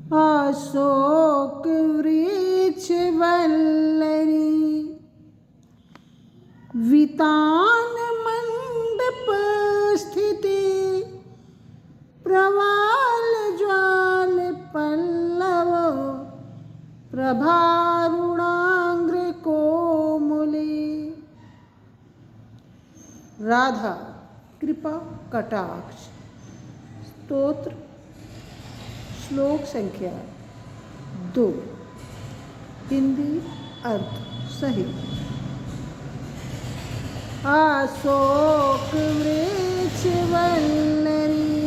अशोक वृक्ष वल्लरी वितान मंडप स्थिति प्रवाल ज्वाल पल्लव प्रभारुणांग्र कोमली। राधा कृपा कटाक्ष स्तोत्र श्लोक संख्या 2 हिंदी अर्थ सहित। अशोक वृक्ष वल्लरी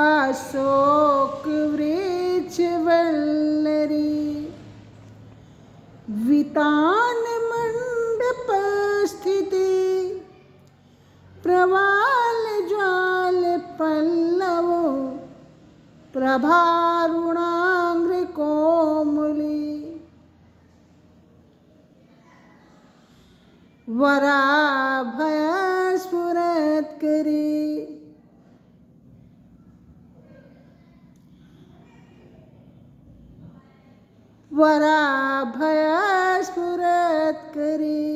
अशोक वृक्ष वल्लरी वितान मंडप स्थिति प्रवाल ज्वाल पल्लव प्रभारुणांग्र कोमली। वराभय स्फुरत करी वराभय स्फुरत करी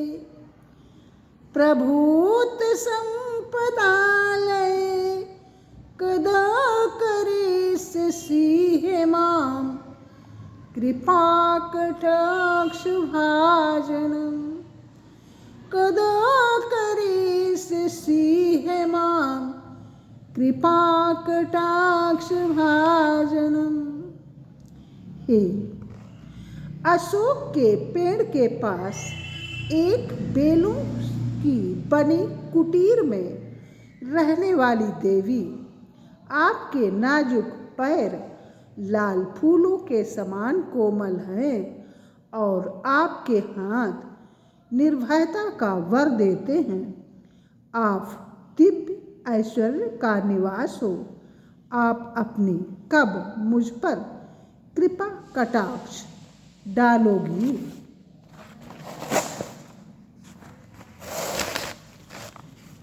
प्रभूत संपदालय कदा करीस सिंह माम कृपा कटाक्ष भाजनम कदा करीस सिंह माम कृपा कटाक्ष भाजनम। हे अशोक के पेड़ के पास एक बेलों की बनी कुटीर में रहने वाली देवी, आपके नाजुक पैर लाल फूलों के समान कोमल हैं और आपके हाथ निर्भयता का वर देते हैं। आप दिव्य ऐश्वर्य का निवास हो। आप अपनी कब मुझ पर कृपा कटाक्ष डालोगी।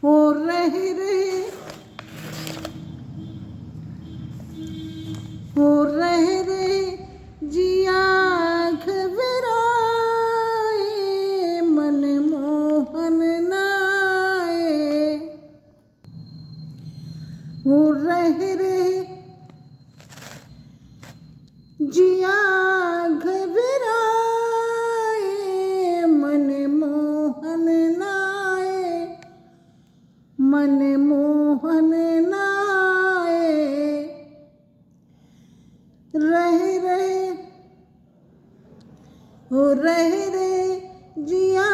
हो रहे रहे जिया घबराए मन मोहन नाए। हो रहे जिया घबराए मन मोहन नाए मन मोहन नाए। रहे जिया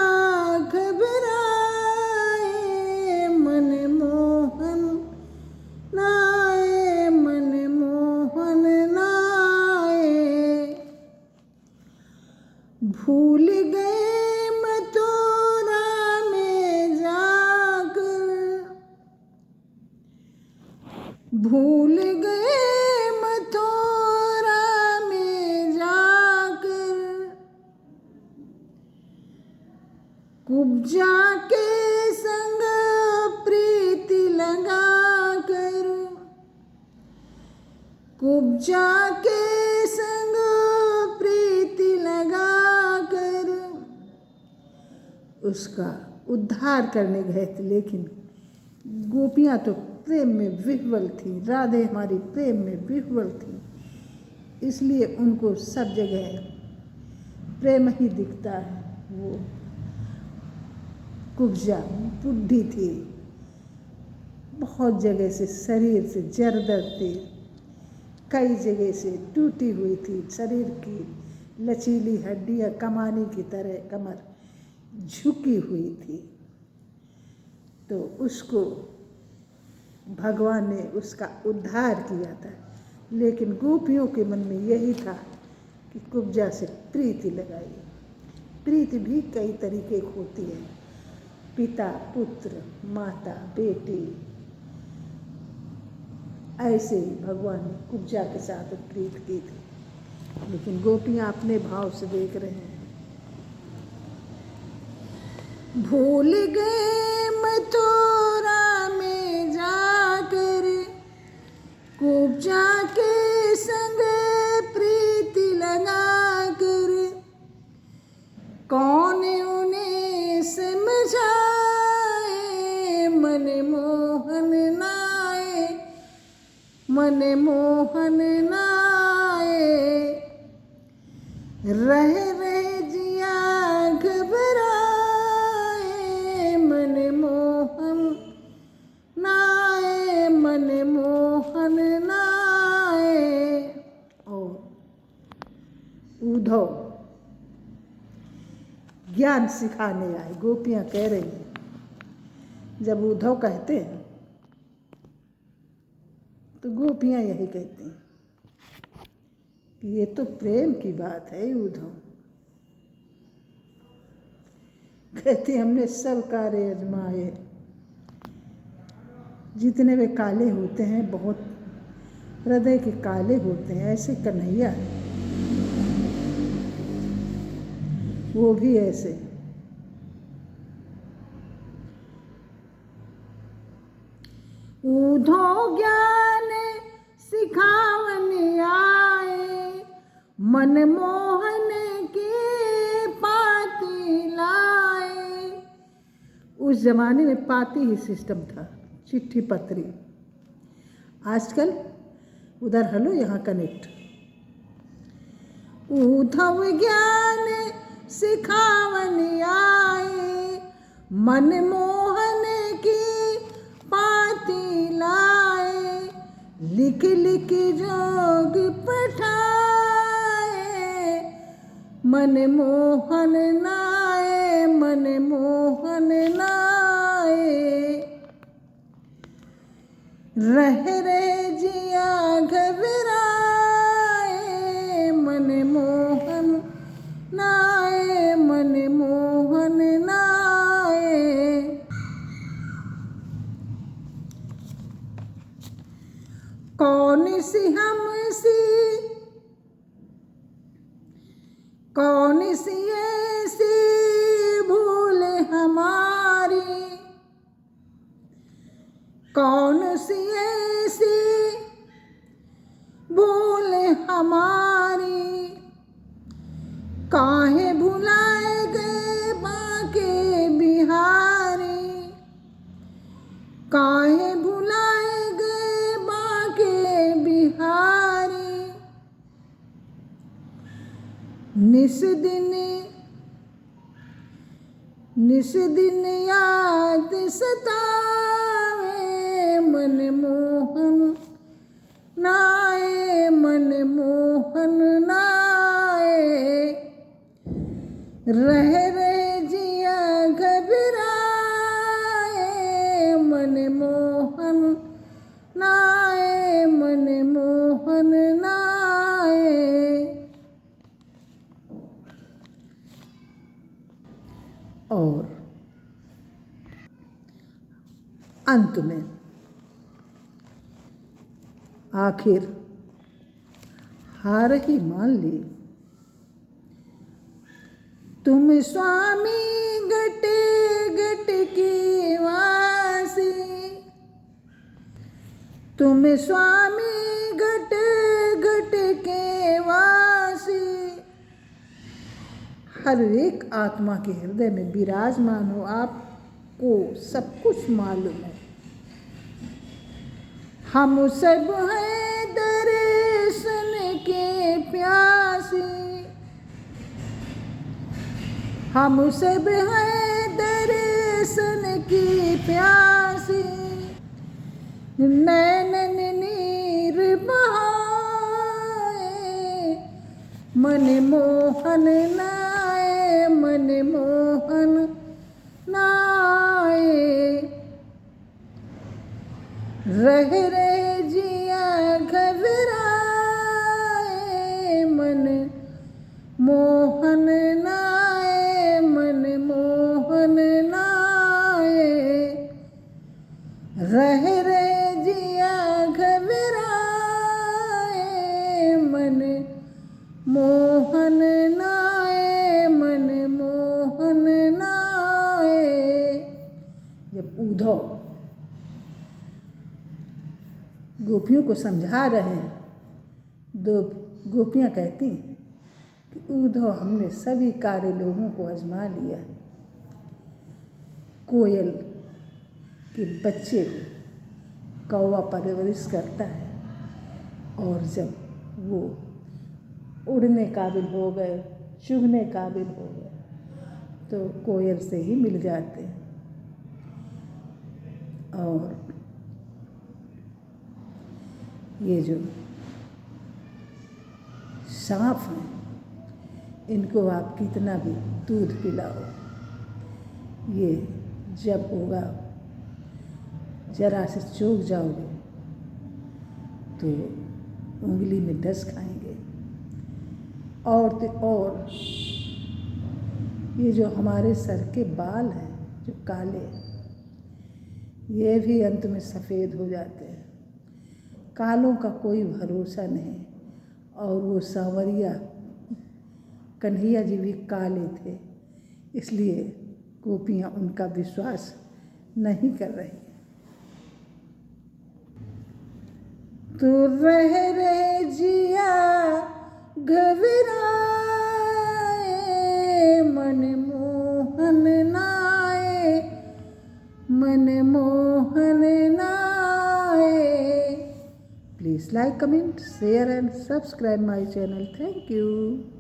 घबराए मन मोहन नाए मन मोहन नाए। भूल गए मथुरा में जाकर भूल गए मथुरा में जाकर कुब्जा के संग प्रीति लगाकर कुब्जा के संग प्रीति लगाकर उसका उद्धार करने गए थे। लेकिन गोपियाँ तो प्रेम में विह्वल थी, राधे हमारी प्रेम में विह्वल थी, इसलिए उनको सब जगह प्रेम ही दिखता है। वो कुब्जा बुढ़ी थी, बहुत जगह से शरीर से जर्जर थी, कई जगह से टूटी हुई थी, शरीर की लचीली हड्डियाँ कमानी की तरह कमर झुकी हुई थी। तो उसको भगवान ने उसका उद्धार किया था। लेकिन गोपियों के मन में यही था कि कुब्जा से प्रीति लगाई। प्रीति भी कई तरीके की होती है, पिता पुत्र माता बेटी, ऐसे ही भगवान ने कुब्जा के साथ प्रीत की थी। लेकिन गोपियाँ अपने भाव से देख रहे हैं। भूल गए मथुरा में जाकर मन मोहन नाए, रह रह जिया घबराए, मन मोहन नाए, मन मोहन नाए। और उद्धव ज्ञान सिखाने आए, गोपियाँ कह रही हैं। जब उद्धव कहते हैं तो गोपियाँ यही कहती हैं कि ये तो प्रेम की बात है उद्धव। कहती हमने सब कार्य आजमाए, जितने वे काले होते हैं, बहुत हृदय के काले होते हैं, ऐसे कन्हैया वो भी ऐसे। उद्धव ज्ञान सिखावन आए, मन मोहन के पाती लाए। उस जमाने में पाती ही सिस्टम था, चिट्ठी पत्री। आजकल उधर हेलो, यहाँ कनेक्ट। उद्धव ज्ञान सिखावन आए, मन मोहन की पाती लाए। लिख लिख जोग पठाए, मन मोहन नाए, मन मोहन नाए। रह रह जिया घबराए, मन मोहन नाए, मन मोहन नाए। कौन सी हमसी, कौन सी ऐसी भूल हमारी, कौन सी ऐसी भूल हमारी। काहे भुलाए गए बाके बिहारी, काहे भुलाए गए बाके बिहारी। निस दिन याद सतावे, मन मोहन नाए, मन मोहन नाए। रह रह जिया घबराए, मन मोहन नाए, मन मोहन नाए। और अंत में आखिर हार ही मान ली। तुम स्वामी घट घट की वासी, तुम स्वामी घट घट के वासी। हर एक आत्मा के हृदय में विराजमान हो, आपको सब कुछ मालूम है। हम सब हैं दर्शन के प्यासी, हम सब हैं दर्शन की प्यासी। नैनन नीर बहाए, मन मोहन नाए, मन मोहन नाए। रह रह जिया घबराए, मन मोहन नाए, मन मोहन नाए। रह रह जिया घबराए, मन मोहन नाए, मन मोहन नाए। जब उद्धव गोपियों को समझा रहे हैं, दो गोपियाँ कहती कि उद्धव हमने सभी कार्य लोगों को आजमा लिया। कोयल के बच्चे को कौवा परवरिश करता है, और जब वो उड़ने काबिल हो गए, चुगने काबिल हो गए, तो कोयल से ही मिल जाते हैं। और ये जो सांप हैं, इनको आप कितना भी दूध पिलाओ, ये जब होगा जरा से चूक जाओगे तो उंगली में डस खाएंगे। और तो और ये जो हमारे सर के बाल हैं जो काले, ये भी अंत में सफ़ेद हो जाते हैं। कालों का कोई भरोसा नहीं। और वो सांवरिया कन्हैया जी भी काले थे, इसलिए गोपियाँ उनका विश्वास नहीं कर रही। तो रह जिया घबराए, मन मोहन नाए, मन मोहन नाए। Please like, comment, share and subscribe my channel. Thank you.